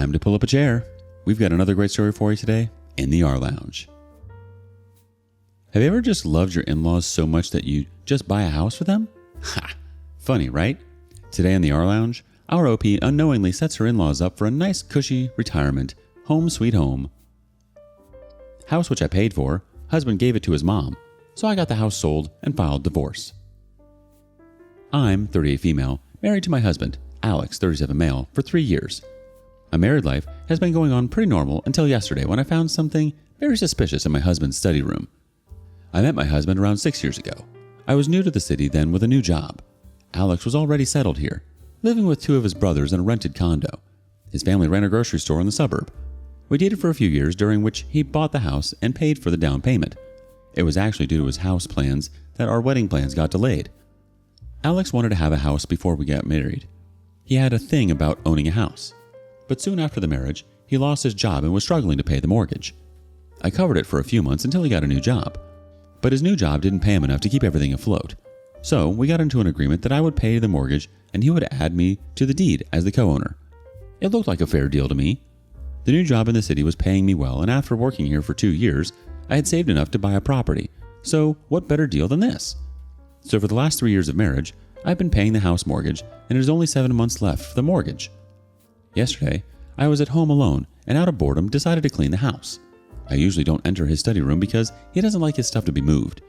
time to pull up a chair. We've got another great story for you today in the rLounge. Have you ever just loved your in-laws so much that you just buy a house for them? Ha! Funny, right? Today in the rLounge, our OP unknowingly sets her in-laws up for a nice cushy retirement, home sweet home. House which I paid for, husband gave it to his mom, so I got the house sold and filed divorce. I'm 38 female, married to my husband, Alex, 37 male, for 3 years. My married life has been going on pretty normal until yesterday when I found something very suspicious in my husband's study room. I met my husband around 6 years ago. I was new to the city then with a new job. Alex was already settled here, living with 2 of his brothers in a rented condo. His family ran a grocery store in the suburb. We dated for a few years, during which he bought the house and paid for the down payment. It was actually due to his house plans that our wedding plans got delayed. Alex wanted to have a house before we got married. He had a thing about owning a house. But soon after the marriage, he lost his job and was struggling to pay the mortgage. I covered it for a few months until he got a new job. But his new job didn't pay him enough to keep everything afloat. So we got into an agreement that I would pay the mortgage and he would add me to the deed as the co-owner. It looked like a fair deal to me. The new job in the city was paying me well, and after working here for 2 years, I had saved enough to buy a property. So what better deal than this? So for the last 3 years of marriage, I've been paying the house mortgage, and there's only 7 months left for the mortgage. Yesterday, I was at home alone and out of boredom decided to clean the house. I usually don't enter his study room because he doesn't like his stuff to be moved.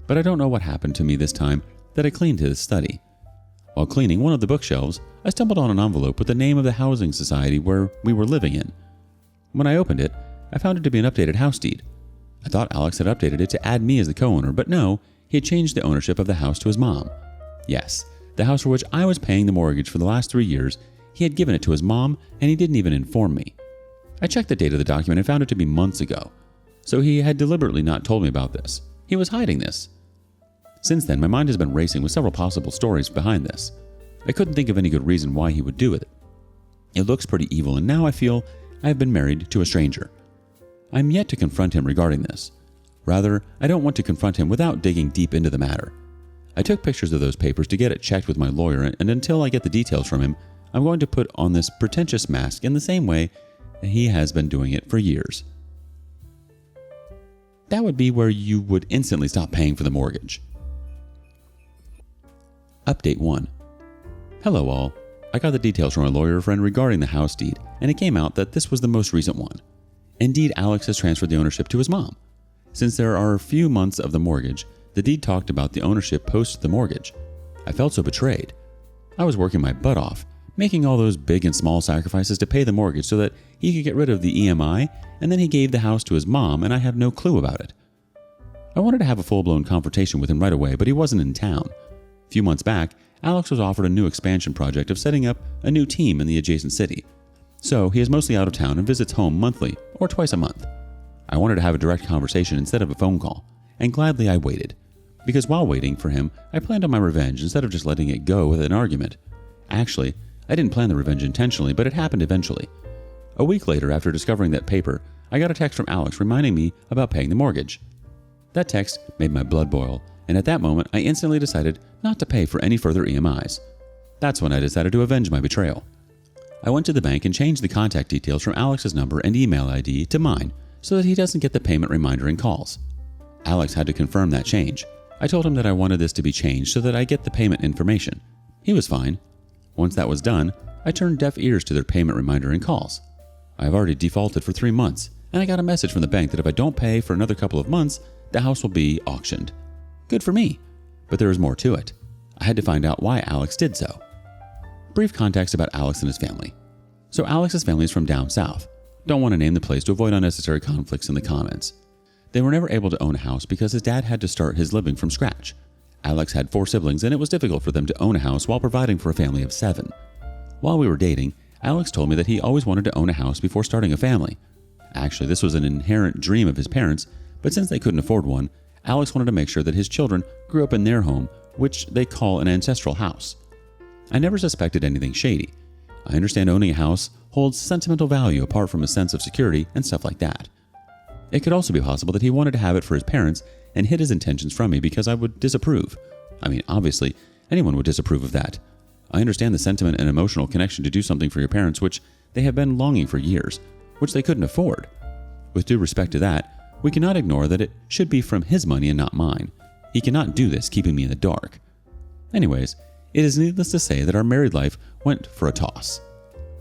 But I don't know what happened to me this time that I cleaned his study. While cleaning one of the bookshelves, I stumbled on an envelope with the name of the housing society where we were living in. When I opened it, I found it to be an updated house deed. I thought Alex had updated it to add me as the co-owner, but no, he had changed the ownership of the house to his mom. Yes, the house for which I was paying the mortgage for the last 3 years, he had given it to his mom, and he didn't even inform me. I checked the date of the document and found it to be months ago. So he had deliberately not told me about this. He was hiding this. Since then, my mind has been racing with several possible stories behind this. I couldn't think of any good reason why he would do it. It looks pretty evil, and now I feel I have been married to a stranger. I'm yet to confront him regarding this. Rather, I don't want to confront him without digging deep into the matter. I took pictures of those papers to get it checked with my lawyer, and until I get the details from him, I'm going to put on this pretentious mask in the same way he has been doing it for years. That would be where you would instantly stop paying for the mortgage. Update 1. Hello all. I got the details from a lawyer friend regarding the house deed, and it came out that this was the most recent one. Indeed, Alex has transferred the ownership to his mom. Since there are a few months of the mortgage, the deed talked about the ownership post the mortgage. I felt so betrayed. I was working my butt off, making all those big and small sacrifices to pay the mortgage so that he could get rid of the EMI, and then he gave the house to his mom and I have no clue about it. I wanted to have a full-blown confrontation with him right away, but he wasn't in town. A few months back, Alex was offered a new expansion project of setting up a new team in the adjacent city. So he is mostly out of town and visits home monthly or twice a month. I wanted to have a direct conversation instead of a phone call, and gladly I waited. Because while waiting for him, I planned on my revenge instead of just letting it go with an argument. Actually, I didn't plan the revenge intentionally, but it happened eventually. A week later, after discovering that paper, I got a text from Alex reminding me about paying the mortgage. That text made my blood boil, and at that moment, I instantly decided not to pay for any further EMIs. That's when I decided to avenge my betrayal. I went to the bank and changed the contact details from Alex's number and email ID to mine so that he doesn't get the payment reminder and calls. Alex had to confirm that change. I told him that I wanted this to be changed so that I get the payment information. He was fine. Once that was done, I turned deaf ears to their payment reminder and calls. I have already defaulted for 3 months, and I got a message from the bank that if I don't pay for another couple of months, the house will be auctioned. Good for me. But there is more to it. I had to find out why Alex did so. Brief context about Alex and his family. So Alex's family is from down south. Don't want to name the place to avoid unnecessary conflicts in the comments. They were never able to own a house because his dad had to start his living from scratch. Alex had 4 siblings and it was difficult for them to own a house while providing for a family of 7. While we were dating, Alex told me that he always wanted to own a house before starting a family. Actually, this was an inherent dream of his parents, but since they couldn't afford one, Alex wanted to make sure that his children grew up in their home, which they call an ancestral house. I never suspected anything shady. I understand owning a house holds sentimental value apart from a sense of security and stuff like that. It could also be possible that he wanted to have it for his parents and hid his intentions from me because I would disapprove. I mean, obviously, anyone would disapprove of that. I understand the sentiment and emotional connection to do something for your parents, which they have been longing for years, which they couldn't afford. With due respect to that, we cannot ignore that it should be from his money and not mine. He cannot do this keeping me in the dark. Anyways, it is needless to say that our married life went for a toss.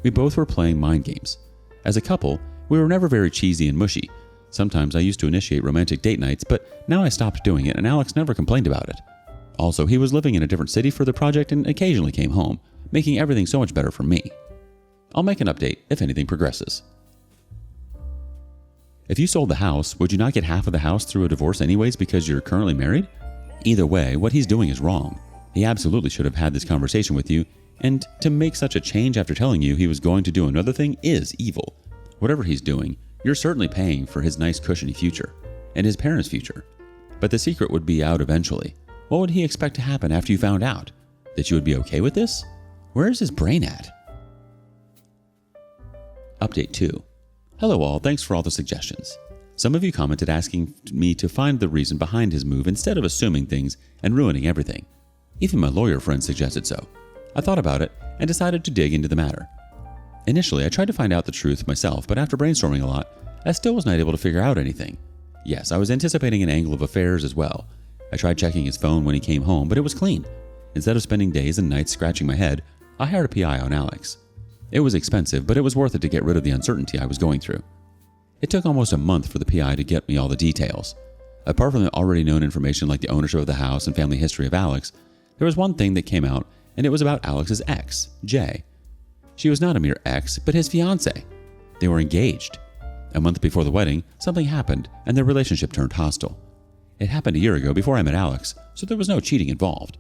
We both were playing mind games. As a couple, we were never very cheesy and mushy. Sometimes I used to initiate romantic date nights, but now I stopped doing it and Alex never complained about it. Also, he was living in a different city for the project and occasionally came home, making everything so much better for me. I'll make an update if anything progresses. If you sold the house, would you not get half of the house through a divorce anyways because you're currently married? Either way, what he's doing is wrong. He absolutely should have had this conversation with you, and to make such a change after telling you he was going to do another thing is evil. Whatever he's doing, you're certainly paying for his nice cushiony future, and his parents' future. But the secret would be out eventually. What would he expect to happen after you found out? That you would be okay with this? Where is his brain at? Update 2. Hello all, thanks for all the suggestions. Some of you commented asking me to find the reason behind his move instead of assuming things and ruining everything. Even my lawyer friend suggested so. I thought about it and decided to dig into the matter. Initially, I tried to find out the truth myself, but after brainstorming a lot, I still was not able to figure out anything. Yes, I was anticipating an angle of affairs as well. I tried checking his phone when he came home, but it was clean. Instead of spending days and nights scratching my head, I hired a PI on Alex. It was expensive, but it was worth it to get rid of the uncertainty I was going through. It took almost a month for the PI to get me all the details. Apart from the already known information like the ownership of the house and family history of Alex, there was one thing that came out, and it was about Alex's ex, Jay. She was not a mere ex, but his fiancée. They were engaged. A month before the wedding, something happened, and their relationship turned hostile. It happened a year ago before I met Alex, so there was no cheating involved.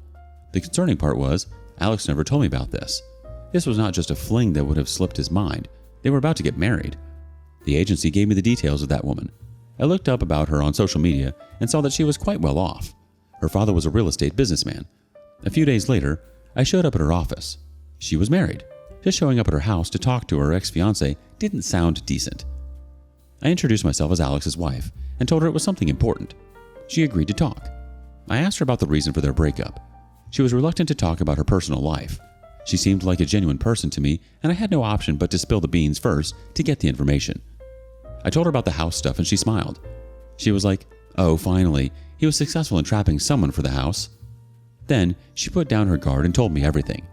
The concerning part was, Alex never told me about this. This was not just a fling that would have slipped his mind. They were about to get married. The agency gave me the details of that woman. I looked up about her on social media and saw that she was quite well off. Her father was a real estate businessman. A few days later, I showed up at her office. She was married. Just showing up at her house to talk to her ex-fiancé didn't sound decent. I introduced myself as Alex's wife and told her it was something important. She agreed to talk. I asked her about the reason for their breakup. She was reluctant to talk about her personal life. She seemed like a genuine person to me, and I had no option but to spill the beans first to get the information. I told her about the house stuff and she smiled. She was like, "Oh, finally, he was successful in trapping someone for the house." Then she put down her guard and told me everything.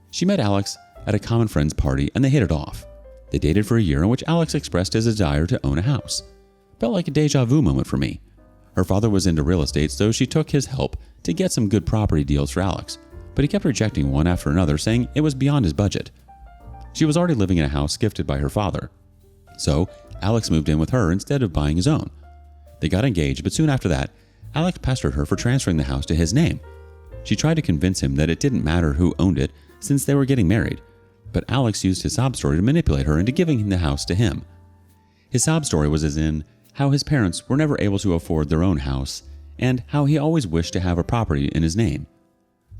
She met Alex at a common friend's party and they hit it off. They dated for a year in which Alex expressed his desire to own a house. Felt like a deja vu moment for me. Her father was into real estate, so she took his help to get some good property deals for Alex, but he kept rejecting one after another, saying it was beyond his budget. She was already living in a house gifted by her father, so Alex moved in with her instead of buying his own. They got engaged, but soon after that, Alex pestered her for transferring the house to his name. She tried to convince him that it didn't matter who owned it since they were getting married, but Alex used his sob story to manipulate her into giving the house to him. His sob story was as in how his parents were never able to afford their own house and how he always wished to have a property in his name.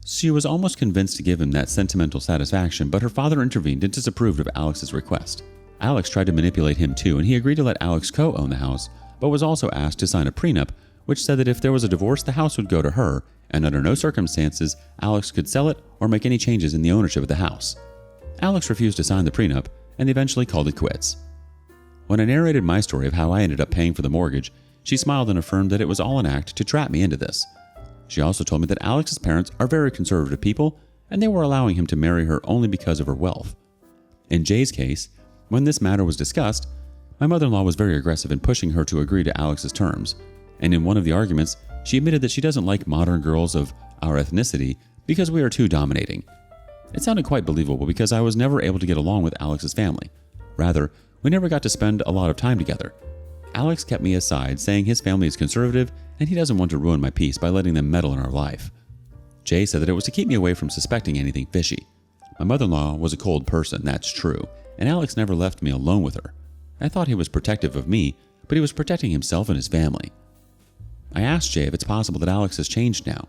She was almost convinced to give him that sentimental satisfaction, but her father intervened and disapproved of Alex's request. Alex tried to manipulate him too, and he agreed to let Alex co-own the house, but was also asked to sign a prenup, which said that if there was a divorce, the house would go to her, and under no circumstances Alex could sell it or make any changes in the ownership of the house. Alex refused to sign the prenup, and they eventually called it quits. When I narrated my story of how I ended up paying for the mortgage, she smiled and affirmed that it was all an act to trap me into this. She also told me that Alex's parents are very conservative people, and they were allowing him to marry her only because of her wealth. In Jay's case, when this matter was discussed, my mother-in-law was very aggressive in pushing her to agree to Alex's terms, and in one of the arguments, she admitted that she doesn't like modern girls of our ethnicity because we are too dominating. It sounded quite believable because I was never able to get along with Alex's family. Rather, we never got to spend a lot of time together. Alex kept me aside, saying his family is conservative and he doesn't want to ruin my peace by letting them meddle in our life. Jay said that it was to keep me away from suspecting anything fishy. My mother-in-law was a cold person, that's true, and Alex never left me alone with her. I thought he was protective of me, but he was protecting himself and his family. I asked Jay if it's possible that Alex has changed now.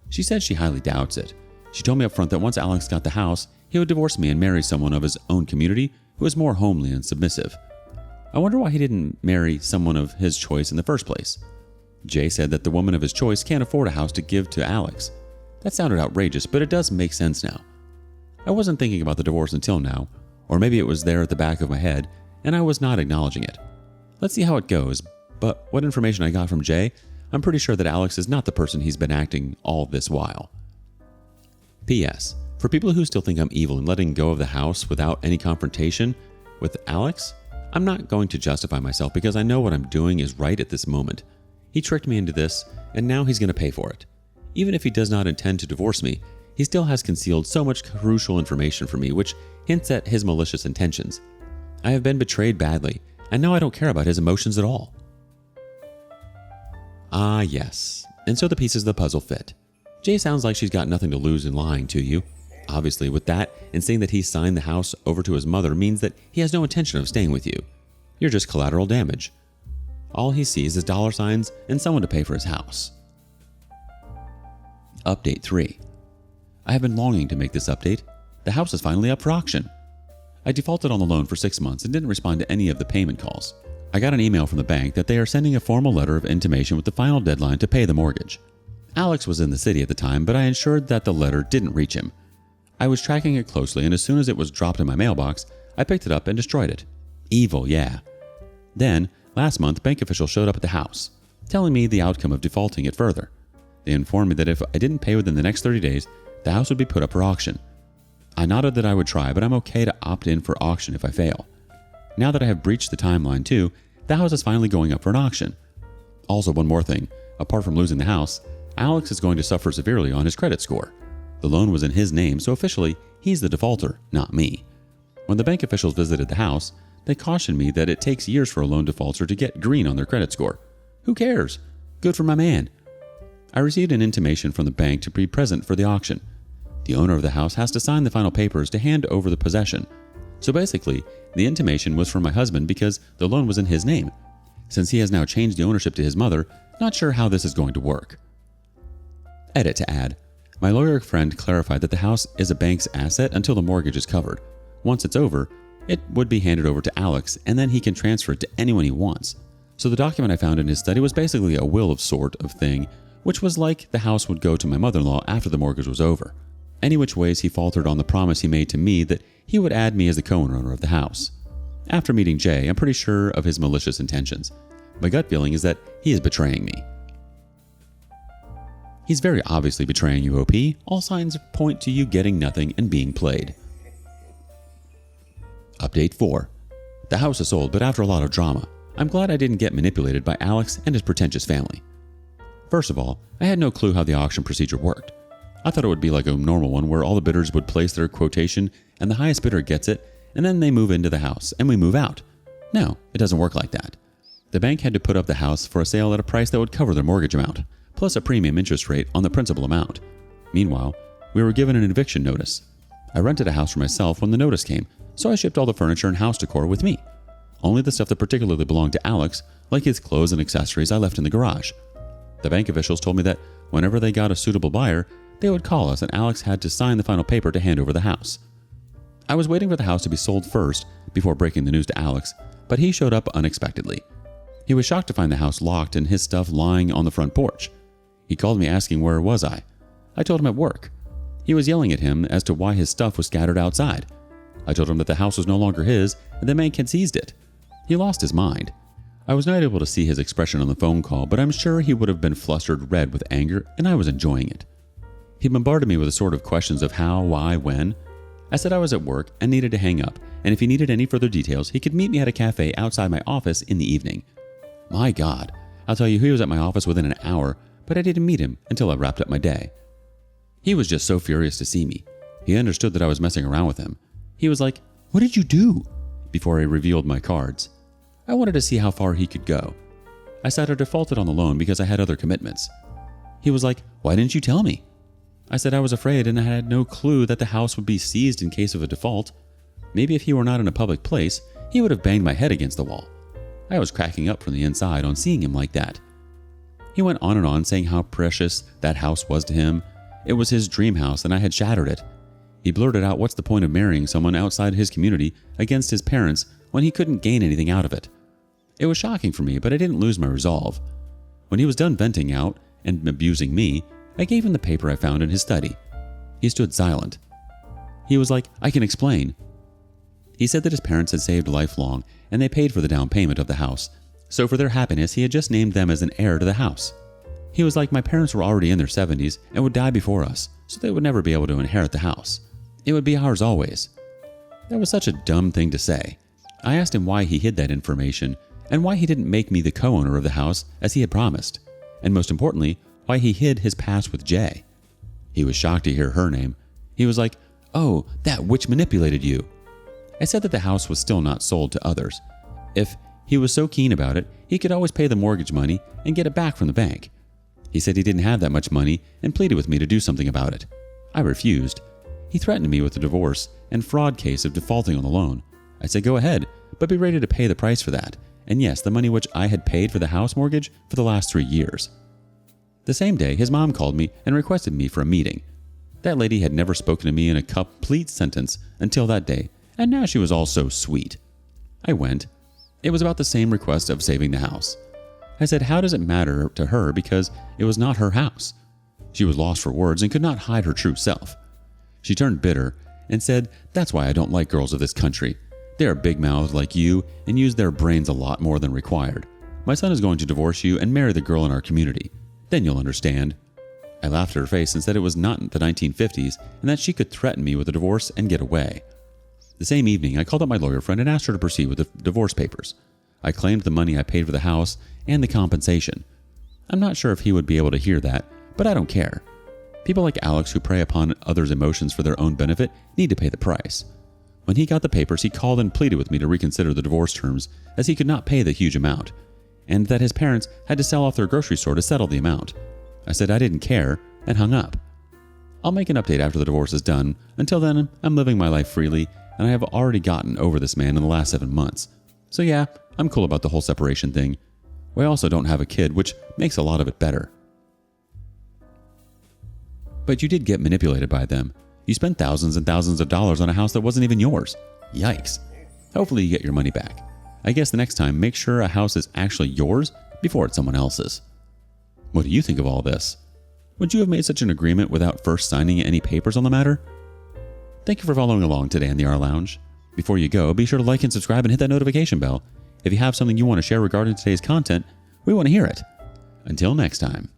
She said she highly doubts it. She told me up front that once Alex got the house, he would divorce me and marry someone of his own community who was more homely and submissive. I wonder why he didn't marry someone of his choice in the first place. Jay said that the woman of his choice can't afford a house to give to Alex. That sounded outrageous, but it does make sense now. I wasn't thinking about the divorce until now, Or maybe it was there at the back of my head and I was not acknowledging it. Let's see how it goes, but what information I got from Jay, I'm pretty sure that Alex is not the person he's been acting all this while. P.S. For people who still think I'm evil and letting go of the house without any confrontation with Alex, I'm not going to justify myself because I know what I'm doing is right at this moment. He tricked me into this, and now he's going to pay for it. Even if he does not intend to divorce me, he still has concealed so much crucial information from me, which hints at his malicious intentions. I have been betrayed badly, and now I don't care about his emotions at all. Ah, yes. And so the pieces of the puzzle fit. Jay sounds like she's got nothing to lose in lying to you. Obviously, with that, and saying that he signed the house over to his mother means that he has no intention of staying with you. You're just collateral damage. All he sees is dollar signs and someone to pay for his house. Update 3. I have been longing to make this update. The house is finally up for auction. I defaulted on the loan for 6 months and didn't respond to any of the payment calls. I got an email from the bank that they are sending a formal letter of intimation with the final deadline to pay the mortgage. Alex was in the city at the time, but I ensured that the letter didn't reach him. I was tracking it closely, and as soon as it was dropped in my mailbox, I picked it up and destroyed it. Evil, yeah. Then, last month, bank officials showed up at the house, telling me the outcome of defaulting it further. They informed me that if I didn't pay within the next 30 days, the house would be put up for auction. I nodded that I would try, but I'm okay to opt in for auction if I fail. Now that I have breached the timeline too, the house is finally going up for an auction. Also, one more thing. Apart from losing the house, Alex is going to suffer severely on his credit score. The loan was in his name, so officially, he's the defaulter, not me. When the bank officials visited the house, they cautioned me that it takes years for a loan defaulter to get green on their credit score. Who cares? Good for my man. I received an intimation from the bank to be present for the auction. The owner of the house has to sign the final papers to hand over the possession. So basically, the intimation was from my husband because the loan was in his name. Since he has now changed the ownership to his mother, not sure how this is going to work. Edit to add. My lawyer friend clarified that the house is a bank's asset until the mortgage is covered. Once it's over, it would be handed over to Alex, and then he can transfer it to anyone he wants. So the document I found in his study was basically a will of sort of thing, which was like the house would go to my mother-in-law after the mortgage was over. Any which ways he faltered on the promise he made to me that he would add me as the co-owner of the house. After meeting Jay, I'm pretty sure of his malicious intentions. My gut feeling is that he is betraying me. He's very obviously betraying you, OP. All signs point to you getting nothing and being played. Update 4. The house is sold, but after a lot of drama. I'm glad I didn't get manipulated by Alex and his pretentious family. First of all, I had no clue how the auction procedure worked. I thought it would be like a normal one where all the bidders would place their quotation and the highest bidder gets it, and then they move into the house and we move out. No, it doesn't work like that. The bank had to put up the house for a sale at a price that would cover their mortgage amount, plus a premium interest rate on the principal amount. Meanwhile, we were given an eviction notice. I rented a house for myself when the notice came, so I shipped all the furniture and house decor with me. Only the stuff that particularly belonged to Alex, like his clothes and accessories, I left in the garage. The bank officials told me that whenever they got a suitable buyer, they would call us and Alex had to sign the final paper to hand over the house. I was waiting for the house to be sold first before breaking the news to Alex, but he showed up unexpectedly. He was shocked to find the house locked and his stuff lying on the front porch. He called me asking where was I. I told him at work. He was yelling at him as to why his stuff was scattered outside. I told him that the house was no longer his and the bank had seized it. He lost his mind. I was not able to see his expression on the phone call, but I'm sure he would have been flustered red with anger, and I was enjoying it. He bombarded me with a sort of questions of how, why, when. I said I was at work and needed to hang up, and if he needed any further details, he could meet me at a cafe outside my office in the evening. My God, I'll tell you, he was at my office within an hour, but I didn't meet him until I wrapped up my day. He was just so furious to see me. He understood that I was messing around with him. He was like, "What did you do?" before I revealed my cards. I wanted to see how far he could go. I said I defaulted on the loan because I had other commitments. He was like, "Why didn't you tell me?" I said I was afraid and I had no clue that the house would be seized in case of a default. Maybe if he were not in a public place, he would have banged my head against the wall. I was cracking up from the inside on seeing him like that. He went on and on saying how precious that house was to him. It was his dream house and I had shattered it. He blurted out what's the point of marrying someone outside his community against his parents when he couldn't gain anything out of it. It was shocking for me, but I didn't lose my resolve. When he was done venting out and abusing me, I gave him the paper I found in his study. He stood silent. He was like, "I can explain." He said that his parents had saved lifelong and they paid for the down payment of the house, so for their happiness he had just named them as an heir to the house. He was like, my parents were already in their 70s and would die before us, so they would never be able to inherit the house. It would be ours always. That was such a dumb thing to say. I asked him why he hid that information and why he didn't make me the co-owner of the house as he had promised, and most importantly, why he hid his past with Jay. He was shocked to hear her name. He was like, oh, that witch manipulated you. I said that the house was still not sold to others. If he was so keen about it, he could always pay the mortgage money and get it back from the bank. He said he didn't have that much money and pleaded with me to do something about it. I refused. He threatened me with a divorce and fraud case of defaulting on the loan. I said go ahead, but be ready to pay the price for that. And yes, the money which I had paid for the house mortgage for the last 3 years. The same day, his mom called me and requested me for a meeting. That lady had never spoken to me in a complete sentence until that day, and now she was all so sweet. I went. It was about the same request of saving the house. I said, how does it matter to her because it was not her house? She was lost for words and could not hide her true self. She turned bitter and said, that's why I don't like girls of this country. They are big-mouthed like you and use their brains a lot more than required. My son is going to divorce you and marry the girl in our community. Then you'll understand. I laughed at her face and said it was not the 1950s and that she could threaten me with a divorce and get away. The same evening, I called up my lawyer friend and asked her to proceed with the divorce papers. I claimed the money I paid for the house and the compensation. I'm not sure if he would be able to hear that, but I don't care. People like Alex who prey upon others' emotions for their own benefit need to pay the price. When he got the papers, he called and pleaded with me to reconsider the divorce terms as he could not pay the huge amount, and that his parents had to sell off their grocery store to settle the amount. I said I didn't care and hung up. I'll make an update after the divorce is done. Until then, I'm living my life freely, and I have already gotten over this man in the last 7 months. So yeah, I'm cool about the whole separation thing. We also don't have a kid, which makes a lot of it better. But you did get manipulated by them. You spent thousands and thousands of dollars on a house that wasn't even yours. Yikes. Hopefully you get your money back. I guess the next time, make sure a house is actually yours before it's someone else's. What do you think of all this? Would you have made such an agreement without first signing any papers on the matter? Thank you for following along today in the rLounge. Before you go, be sure to like and subscribe and hit that notification bell. If you have something you want to share regarding today's content, we want to hear it. Until next time.